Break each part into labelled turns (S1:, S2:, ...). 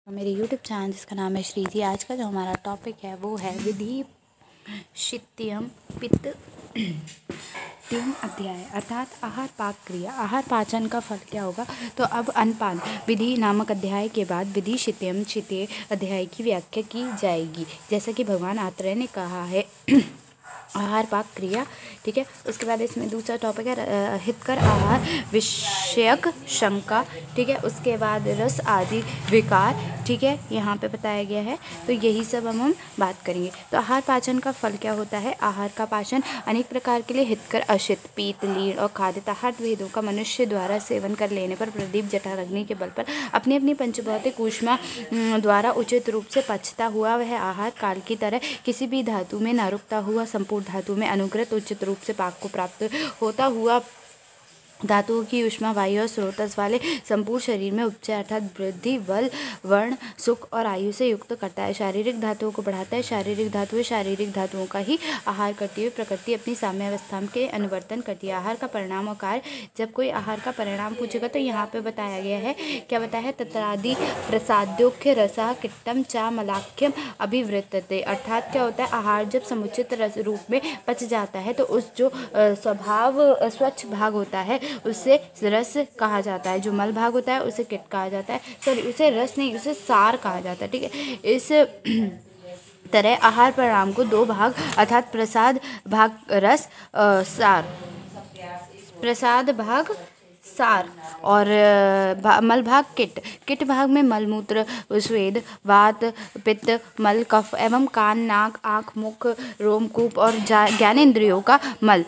S1: मेरे YouTube channel जिसका नाम है श्रीजी। आज का जो हमारा टॉपिक है वो है विधि शित्यम पित्त तीन अध्याय अर्थात आहार पाक क्रिया। आहार पाचन का फल क्या होगा? तो अब अन्नपान विधि नामक अध्याय के बाद विधि शित्यम शित्य अध्याय की व्याख्या की जाएगी, जैसा कि भगवान आत्रेय ने कहा है। आहार पाक क्रिया, ठीक है। उसके बाद इसमें दूसरा टॉपिक है हितकर आहार विषयक शंका, ठीक है। उसके बाद रस आदि विकार, ठीक है, यहाँ पे बताया गया है। तो यही सब हम बात करेंगे। तो आहार पाचन का फल क्या होता है? आहार का पाचन अनेक प्रकार के लिए हितकर अशित, पीत, लीण और खादित आहार भेदों का मनुष्य द्वारा सेवन कर लेने पर प्रदीप जठराग्नि के बल पर अपनी अपनी पंचभौतिक ऊष्मा द्वारा उचित रूप से पचता हुआ वह आहार काल की तरह किसी भी धातु में न रुकता हुआ संपूर्ण धातु में अनुग्रत उचित रूप से पाक को प्राप्त होता हुआ धातुओं की ऊष्मा, वायु और स्रोतस वाले संपूर्ण शरीर में उपचय अर्थात वृद्धि, बल, वर्ण, सुख और आयु से युक्त करता है। शारीरिक धातुओं को बढ़ाता है। शारीरिक धातुएं शारीरिक धातुओं का ही आहार करती हुई प्रकृति अपनी साम्यावस्था के अनुवर्तन करती है। आहार का परिणाम और कार्य, जब कोई आहार का परिणाम पूछेगा तो यहाँ पे बताया गया है, क्या बताया है? तत्रादि प्रसाद्योख्य रसा किट्टम चा मलाख्यम अभिवृत्तते। अर्थात क्या होता है? आहार जब समुचित रस रूप में पच जाता है तो उस जो स्वभाव स्वच्छ भाग होता है उसे रस कहा जाता है। जो मल भाग होता है उसे किट कहा जाता है। सॉरी, उसे रस नहीं, उसे सार कहा जाता है, ठीक है। इस तरह आहार परिणाम को दो भाग अर्थात प्रसाद भाग रस, सार, प्रसाद भाग सार और मल भाग किट। किट भाग में मल, मूत्र, स्वेद, वात, पित्त, मल, कफ एवं कान, नाक, आँख, मुख, रोमकूप और ज्ञानेंद्रियों का मल,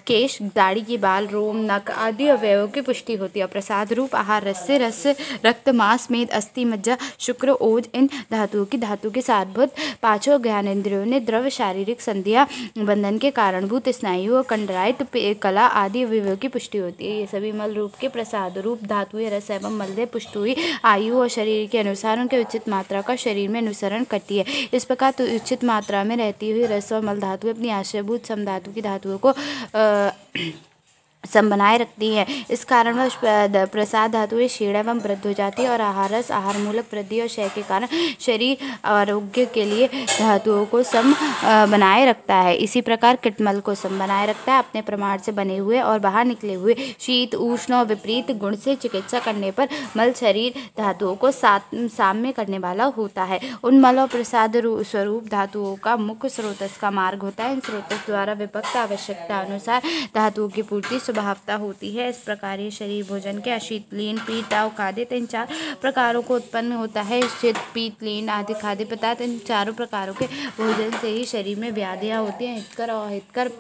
S1: केश, दाढ़ी के बाल, रोम, नख आदि अवयवों की पुष्टि होती है। प्रसाद रूप आहार रस से रस, रक्त, मांस, मेद, अस्थि, मज्जा, शुक्र, ओज इन धातु के सारभूत पांचों ज्ञानेंद्रियों ने द्रव्य शारीरिक संधिया बंधन के कारणभूत स्नायु और कंडराइट कला आदि अवयवों की पुष्टि होती है। ये सभी मल रूप के प्रसाद रूप धातुएं रस एवं मलदेह पुष्ट हुई आयु और शरीर के अनुसार उनके उचित मात्रा का शरीर में अनुसरण करती है। इस प्रकार तो उचित मात्रा में रहती हुई रस और मल धातुएं अपनी आश्रयभूत समधातु की धातुओं को सम बनाए रखती है। इस कारणवश प्रसाद धातुएं क्षीण एवं वृद्ध हो जाती है और आहार रस आहार मूलक वृद्धि और क्षय के कारण शरीर आरोग्य के लिए धातुओं को सम बनाए रखता है। इसी प्रकार किटमल को सम बनाए रखता है। अपने प्रमाण से बने हुए और बाहर निकले हुए शीत, उष्ण और विपरीत गुण से चिकित्सा करने पर मल शरीर धातुओं को साम्य करने वाला होता है। उन मल और प्रसाद स्वरूप धातुओं का मुख्य स्रोतस का मार्ग होता है। इन स्रोतस द्वारा विभक्त आवश्यकता अनुसार धातुओं की पूर्ति स्वभावता होती है। इस प्रकार ये शरीर भोजन के अशीत, लीन, पीत, ताव, खादित इन चार प्रकारों को उत्पन्न होता है। शीत, पीत, लीन आदि खाद्य पदार्थ इन चारों प्रकारों के भोजन से ही शरीर में व्याधियां होती हैं। हितकर और अहितकर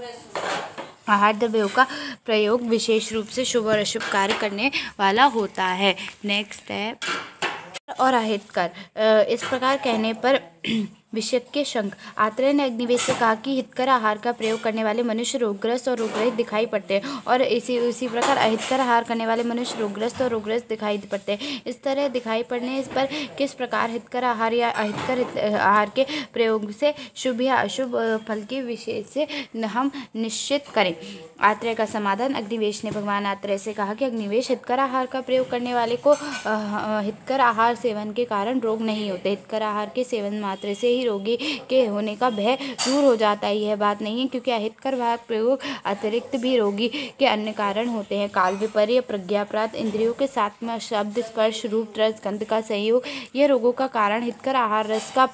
S1: आहार द्रव्यों का प्रयोग विशेष रूप से शुभ और अशुभ कार्य करने वाला होता है। नेक्स्ट है और अहितकर। इस प्रकार कहने पर विषय के शंक। आत्रेय ने अग्निवेश से कहा कि हितकर आहार का प्रयोग करने वाले मनुष्य रोगग्रस्त और रोगरहित दिखाई पड़ते हैं और इसी प्रकार अहितकर आहार करने वाले मनुष्य रोगग्रस्त और रोगरहित दिखाई पड़ते हैं। इस तरह दिखाई पड़ने पर किस प्रकार हितकर आहार या अहितकर आहार के प्रयोग से शुभ या अशुभ फल के विषय से हम निश्चित करें। आत्रेय का समाधान। अग्निवेश ने भगवान आत्रेय से कहा कि अग्निवेश, हितकर आहार का प्रयोग करने वाले को हितकर आहार सेवन के कारण रोग नहीं होते। हितकर आहार के सेवन मात्र से रोगी के होने का भय दूर हो जाता है। यह बात नहीं है, क्योंकि अहितकर भाग प्रयोग अतिरिक्त भी रोगी के अन्य कारण होते हैं। काल विपर्य, प्रज्ञाप्रात, इंद्रियों के साथ में शब्द, स्पर्श, रूप, रस, गंध का संयोग, यह रोगों का कारण हितकर आहार रस का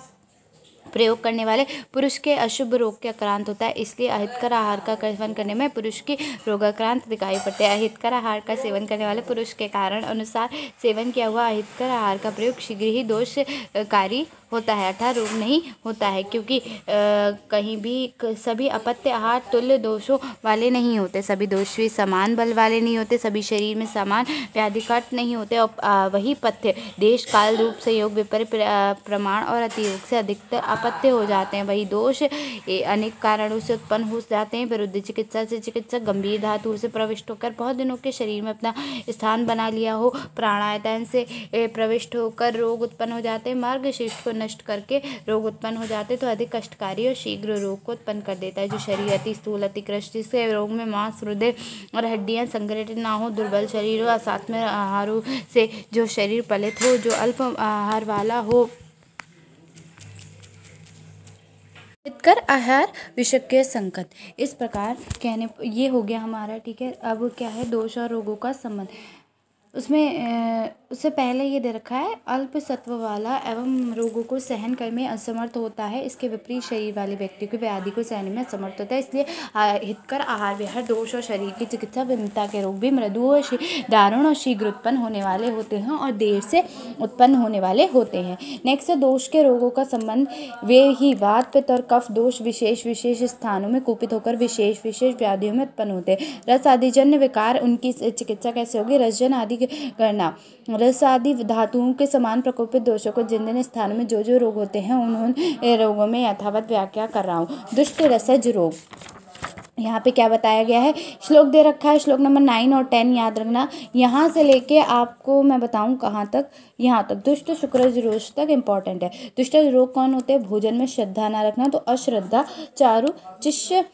S1: प्रयोग करने वाले पुरुष के अशुभ रोग के आक्रांत होता है। इसलिए अहितकर आहार का सेवन करने में पुरुष की रोगाक्रांत दिखाई पड़ते हैं। अहितकर आहार का सेवन करने वाले पुरुष के कारण अनुसार सेवन किया हुआ अहितकर आहार का प्रयोग शीघ्र ही दोषकारी होता है, अर्थात रोग नहीं होता है, क्योंकि कहीं भी सभी अपत्य आहार तुल्य दोषों वाले नहीं होते। सभी दोष भी समान बल वाले नहीं होते। सभी शरीर में समान व्याधिकट नहीं होते। और वही पथ्य देश, काल, रूप, संयोग, विपर्य, प्रमाण और अतियोग से अधिकतर अपत्य हो जाते हैं। वही दोष अनेक कारणों से उत्पन्न हो जाते हैं। विरुद्ध चिकित्सा से चिकित्सक गंभीर धातु से प्रविष्ट होकर बहुत दिनों के शरीर में अपना स्थान बना लिया हो, प्राणायाम से प्रविष्ट होकर रोग उत्पन्न हो जाते हैं। मार्ग शिष्ट को नष्ट करके रोग उत्पन्न हो जाते हैं तो अधिक कष्टकारी और शीघ्र रोग को उत्पन्न कर देता है। जो शरीर अति स्थूल, अति कृष्ण, जिसके रोग में मांस, हृदय और हड्डियां संगठित ना हो, दुर्बल शरीर हो, असात्विक आहारों से जो शरीर पलित हो, जो अल्प आहार वाला हो, हितकर आहार विषज्ञ संकट। इस प्रकार कहने ये हो गया हमारा, ठीक है। अब क्या है, दोष और रोगों का संबंध। उसमें उससे पहले ये दे रखा है, अल्प सत्व वाला एवं रोगों को सहन करने में असमर्थ होता है। इसके विपरीत शरीर वाले व्यक्ति को व्याधि को सहने में असमर्थ होता है। इसलिए हितकर आहार विहार, दोष और शरीर की चिकित्सा, विभिन्नता के रोग भी मृदु और दारुण और शीघ्र उत्पन्न होने वाले होते हैं और देर से उत्पन्न होने वाले होते हैं। नेक्स्ट है दोष के रोगों का संबंध। वे ही वात, पित्त और कफ दोष विशेष विशेष स्थानों में कुपित होकर विशेष विशेष व्याधियों में उत्पन्न होते हैं। रस आदि जन्य विकार, उनकी चिकित्सा कैसे होगी? रसजन आदि करना। रस आदि धातुओं के समान प्रकोपित दोषों को जिन जिन स्थानों में जो जो रोग होते हैं उन्होंने रोगों में यथावत व्याख्या कर रहा हूँ। दुष्ट रसज रोग, यहाँ पे क्या बताया गया है, श्लोक दे रखा है, श्लोक नंबर 9 और 10 याद रखना। यहाँ से लेके आपको मैं बताऊँ कहाँ तक, यहाँ तक दुष्ट शुक्रज रोग तक इम्पॉर्टेंट है। दुष्ट रोग कौन होते हैं? भोजन में श्रद्धा ना रखना, तो अश्रद्धा, चारु चिष्य,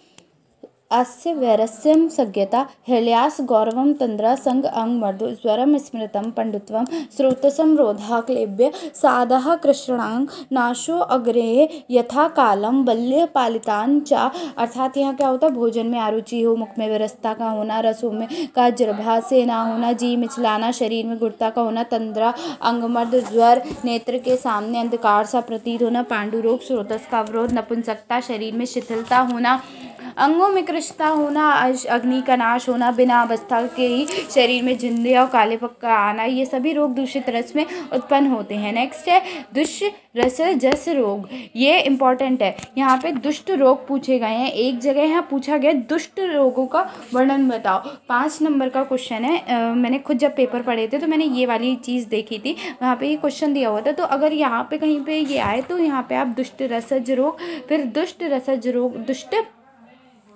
S1: अस्य वैरस्यम सज्ञता, हल्यास गौरवम तंद्रा संग अंग मर्दो, स्वरम स्मृतम पंडित्वम, स्रोतसम रोधा क्लेब्य, साधः कृष्णांग, नाशो अग्रेय यथा कालम, बल्य पालितान चा। अर्थात यहाँ क्या होता है, भोजन में अरुचि हो, मुख में विरसता का होना, रसों में का जिह्वा से ना होना, जी मिचलाना, शरीर में गुड़ता का होना, तंद्रा अंगमर्द, ज्वर, नेत्र के सामने अंधकार सा प्रतीत होना, पांडु रोग, स्रोतस का अवरोध, नपुंसकता, शरीर में शिथिलता होना, अंगों में कृशता होना, अग्नि का नाश होना, बिना अवस्था के ही शरीर में झुर्रियां और काले पक का आना, ये सभी रोग दूषित रस में उत्पन्न होते हैं। नेक्स्ट है दुष्ट रस जस रोग, ये इंपॉर्टेंट है। यहाँ पे दुष्ट रोग पूछे गए हैं, एक जगह यहाँ पूछा गया दुष्ट रोगों का वर्णन बताओ। 5 नंबर का क्वेश्चन है। मैंने खुद जब पेपर पढ़े थे तो मैंने ये वाली चीज़ देखी थी, वहाँ पे ये क्वेश्चन दिया हुआ था। तो अगर यहाँ पे कहीं पे ये आए तो यहाँ पे आप दुष्ट रसज रोग, फिर दुष्ट रसज रोग, दुष्ट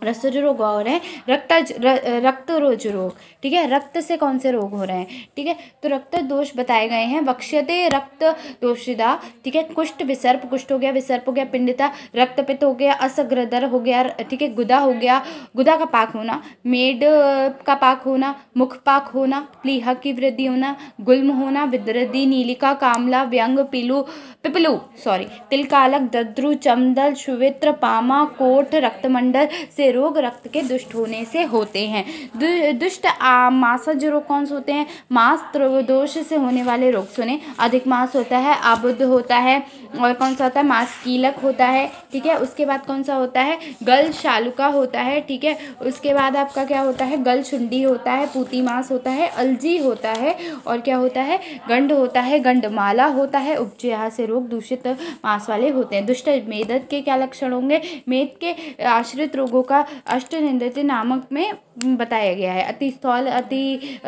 S1: रसज रोग और है रक्त रोज रोग, ठीक है। रक्त से कौन से रोग हो रहे हैं, ठीक है। तो रक्त दोष बताए गए हैं, वक्ष्यते रक्त दोषिदा, ठीक है। कुष्ठ विसर्प, कुष्ठ हो गया, विसर्प हो गया, पिंडिता, रक्तपित्त हो गया, असग्रदर हो गया, ठीक है। गुदा हो गया, गुदा का पाक होना, मेड का पाक होना, मुख पाक होना, प्लीहा की वृद्धि होना, गुल्म होना, विदृद्धि, नीलिका, कामला, व्यंग, पिपलू तिलकालक, दद्रु, चमदल, शुवित्र, पामा, कोठ, रक्तमंडल से रोग रक्त के दुष्ट होने से होते हैं। दुष्ट मासज रोग कौन से होते हैं? मांस दोष से होने वाले रोग सुने, अधिक मांस होता है, आबुद्ध होता है, और कौन सा होता है? मांस कीलक होता है, ठीक है। उसके बाद कौन सा होता है? गल शालुका होता है, ठीक है। उसके बाद आपका क्या होता है? गल शुंडी होता है, पूती मांस होता है, अलजी होता है, और क्या होता है? गंड होता है, गंडमाला होता है, उपजया से रोग दूषित मांस वाले होते हैं। दुष्ट मेदत के क्या लक्षण होंगे? मेद के आश्रित रोगों का अष्टनिंदित नामक में बताया गया है। अति स्थूल, अति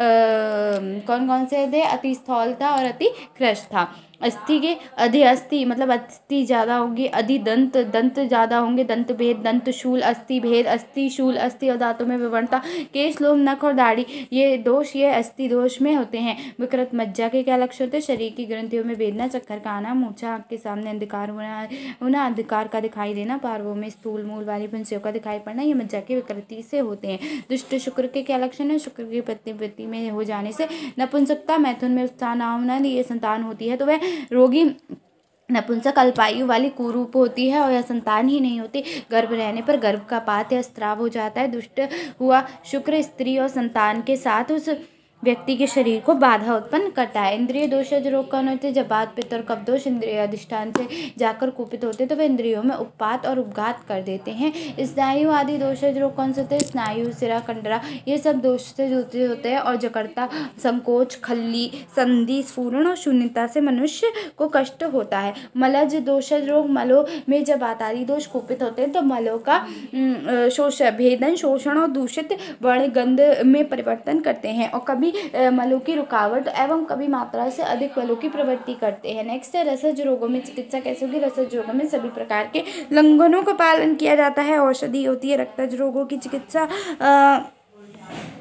S1: कौन कौन से थे? अति स्थूल था और अति कृश था। अस्थि के अधि अस्थि मतलब अस्थि ज़्यादा होगी, अधि दंत दंत ज़्यादा होंगे, दंत भेद, दंत शूल, अस्थि भेद, अस्थि शूल, अस्थि और दांतों में विवरणता, केश, लोम, नख और दाढ़ी, ये दोष ये अस्थि दोष में होते हैं। विकृत मज्जा के क्या लक्षण होते हैं? शरीर की ग्रंथियों में वेदना, चक्कर का आना, मूर्छा, आँख के सामने अंधकार होना, अंधकार का दिखाई देना, पार्वों में स्थूल मूल वाली पंछियों का दिखाई पड़ना, ये मज्जा की विकृति से होते हैं। दुष्ट शुक्र के क्या लक्षण है? शुक्र की प्रतिवृत्ति में हो जाने से नपुंसकता, मैथुन में उत्साह ना होना, ये संतान होती है तो वह रोगी नपुंसक अल्पायु वाली कुरूप होती है और यह संतान ही नहीं होती। गर्भ रहने पर गर्भ का पात या स्त्राव हो जाता है। दुष्ट हुआ शुक्र स्त्री और संतान के साथ उस व्यक्ति के शरीर को बाधा उत्पन्न करता है। इंद्रिय दोषज रोग कौन होते हैं? जब वात, पित्त और कफ दोष इंद्रिय अधिष्ठान से जाकर कुपित होते हैं तो वे इंद्रियों में उपपात और उपघात कर देते हैं। स्नायु आदि दोषज रोग कौन से होते हैं? स्नायु, सिरा, कंडरा, ये सब दोष से जुड़े होते हैं और जकड़ता, संकोच, खल्ली, संधि, स्फुरण और शून्यता से मनुष्य को कष्ट होता है। मलज दोषज रोग, मलों में जब वात आदि दोष कुपित होते हैं तो मलों का भेदन, शोषण और दूषित वर्ण गंध में परिवर्तन करते हैं और कभी कभी मलों की रुकावट एवं कभी मात्रा से अधिक मलों की प्रवृत्ति करते हैं। नेक्स्ट है रसज रोगों में चिकित्सा कैसे होगी। रसज रोगों में सभी प्रकार के लंघनों का पालन किया जाता है, औषधि होती है। रक्तज रोगों की चिकित्सा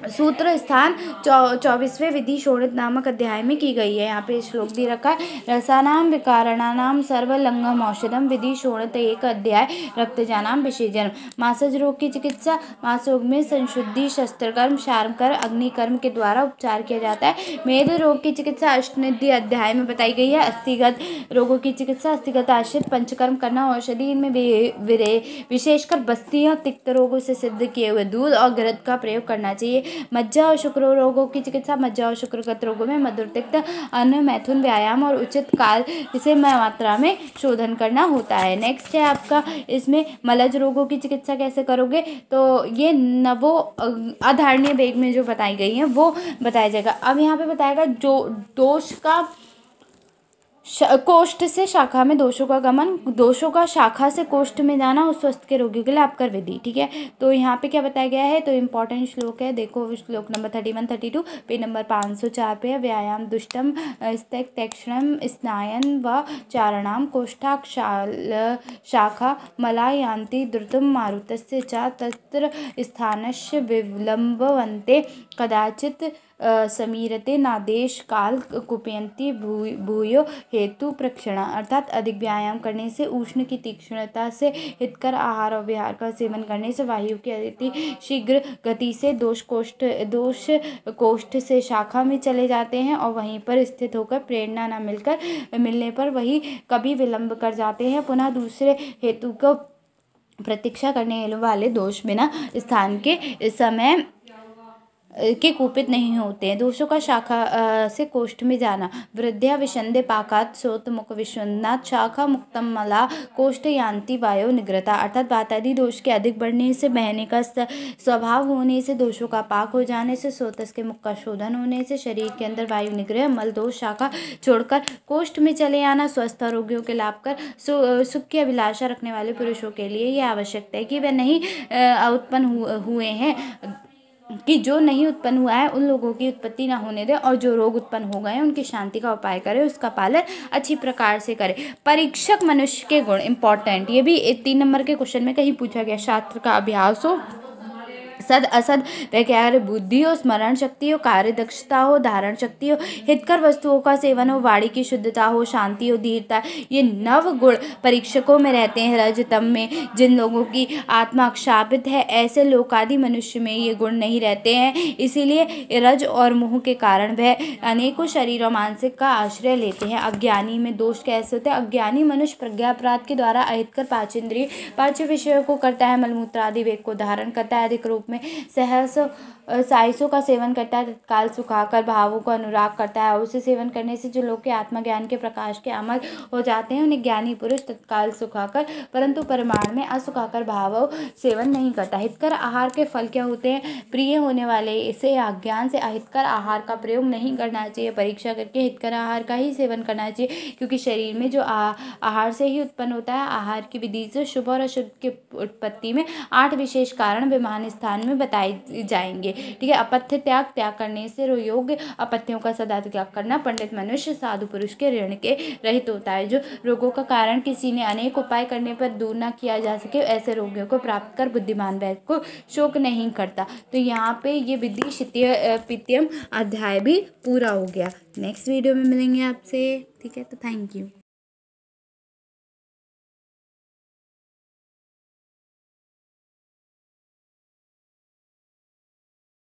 S1: सूत्र स्थान 24वें विधि शोणित नामक अध्याय में की गई है। यहाँ पे श्लोक दे रखा है, रसानाम विकारणानाम सर्वलंघम औषधम विधि शोणित एक अध्याय रक्तजानाम विषेजन। मासज रोग की चिकित्सा, मास रोग में संशुद्धि, शस्त्रकर्म, शार्मकर्म, अग्निकर्म के द्वारा उपचार किया जाता है। मेद रोग की चिकित्सा अष्टनिधि अध्याय में बताई गई है। अस्थिगत रोगों की चिकित्सा, अस्थिगत आश्रित पंचकर्म करना, औषधि इनमें विशेषकर बस्तियां तिक्त रोगों से सिद्ध किए हुए दूध और घृत का प्रयोग करना चाहिए। मज्जा और शुक्र रोगों की चिकित्सा, मज्जा और शुक्रगत रोगों में मधुर तिक्त अन्न, मैथुन, व्यायाम और उचित काल इसे मात्रा में शोधन करना होता है। नेक्स्ट है आपका इसमें मलज रोगों की चिकित्सा कैसे करोगे, तो ये नवो अधारणीय वेग में जो बताई गई है वो बताया जाएगा। अब यहाँ पे बताएगा जो दोष का कोष्ठ से शाखा में दोषों का गमन, दोषों का शाखा से कोष्ठ में जाना उस स्वस्थ के रोगियों के लिए आपकर विधि। ठीक है, तो यहाँ पे क्या बताया गया है, तो इम्पोर्टेंट श्लोक है, देखो श्लोक नंबर 31 32 पेज नंबर 504 पे है। व्यायाम दुष्टम स्तक तक्षणम स्नायन व चारणाम कोष्ठाक्षाल शाखा मलायांति द्रुतम मारुतस्य च तत्र स्थानस्य विलंबवन्ते कदाचित समीरते नादेश काल कुपयंती भूयो हेतु प्रक्षणा। अर्थात अधिक व्यायाम करने से, उष्ण की तीक्ष्णता से, हितकर आहार और विहार का सेवन करने से, वायु की अति शीघ्र गति से दोष कोष्ठ से शाखा में चले जाते हैं और वहीं पर स्थित होकर प्रेरणा न मिलने पर वही कभी विलंब कर जाते हैं। पुनः दूसरे हेतु को प्रतीक्षा करने वाले दोष बिना स्थान के समय के कुपित नहीं होते हैं। दोषों का शाखा से कोष्ठ में जाना, वृद्ध्या विशंदे पाकात सोत मुख विश्वनाथ शाखा मुक्तम मला कोष्ठ यांति वायो निग्रता। अर्थात वातादि दोष के अधिक बढ़ने से, बहने का स्वभाव होने से, दोषों का पाक हो जाने से, सोतस के मुख का शोधन होने से, शरीर के अंदर वायु निग्रह, मल दोष शाखा छोड़कर कोष्ठ में चले आना स्वस्थ रोगियों के लाभ कर सुख की अभिलाषा रखने वाले पुरुषों के लिए यह आवश्यकता है कि वे नहीं उत्पन्न हुए हैं, कि जो नहीं उत्पन्न हुआ है उन लोगों की उत्पत्ति ना होने दे, और जो रोग उत्पन्न हो गए हैं उनकी शांति का उपाय करे, उसका पालन अच्छी प्रकार से करे। परीक्षक मनुष्य के गुण इंपॉर्टेंट, ये भी 3 नंबर के क्वेश्चन में कहीं पूछा गया। शास्त्र का अभ्यास हो, सद असद वैज्ञानिक बुद्धि हो, स्मरण शक्ति हो, कार्य दक्षता हो, धारण शक्ति हो, हितकर वस्तुओं का सेवन हो, वाणी की शुद्धता हो, शांति हो, धीरता, ये 9 गुण परीक्षकों में रहते हैं। रजतम में जिन लोगों की आत्मा क्षापित है, ऐसे लोकादि मनुष्य में ये गुण नहीं रहते हैं। इसीलिए रज और मोह के कारण वह अनेकों शरीर और मानसिक का आश्रय लेते हैं। अज्ञानी में दोष कैसे होते हैं, अज्ञानी मनुष्य प्रज्ञा अपराध के द्वारा अहितकर पांचेंद्रिय पांच विषयों को करता है, मलमूत्र आदि वेग को धारण करता है, अधिक रूप में सहस साइसों का सेवन करता है, तत्काल सुखाकर भावों को अनुराग करता है। उसे सेवन करने से जो लोग के आत्मज्ञान के प्रकाश के अमल हो जाते हैं, उन्हें ज्ञानी पुरुष तत्काल सुखाकर परंतु परिमाण में असुखाकर भाव सेवन नहीं करता। हितकर आहार के फल क्या होते हैं, प्रिय होने वाले इसे अज्ञान से अहितकर आहार का प्रयोग नहीं करना चाहिए, परीक्षा करके हितकर आहार का ही सेवन करना चाहिए, क्योंकि शरीर में जो आहार से ही उत्पन्न होता है। आहार की विधि से शुभ और अशुभ की उत्पत्ति में 8 विशेष कारण विमान स्थान में बताए जाएंगे। ठीक है, अपथ्य त्याग करने से योग्य, अपथ्यों का सदा त्याग करना पंडित मनुष्य साधु पुरुष के ऋण के रहित होता है। जो रोगों का कारण किसी ने अनेक उपाय करने पर दूर न किया जा सके, ऐसे रोगियों को प्राप्त कर बुद्धिमान वैद्य को शोक नहीं करता। तो यहाँ पे ये विधि शित्य पित्यम अध्याय भी पूरा हो गया। नेक्स्ट वीडियो में मिलेंगे आपसे। ठीक है, तो थैंक यू।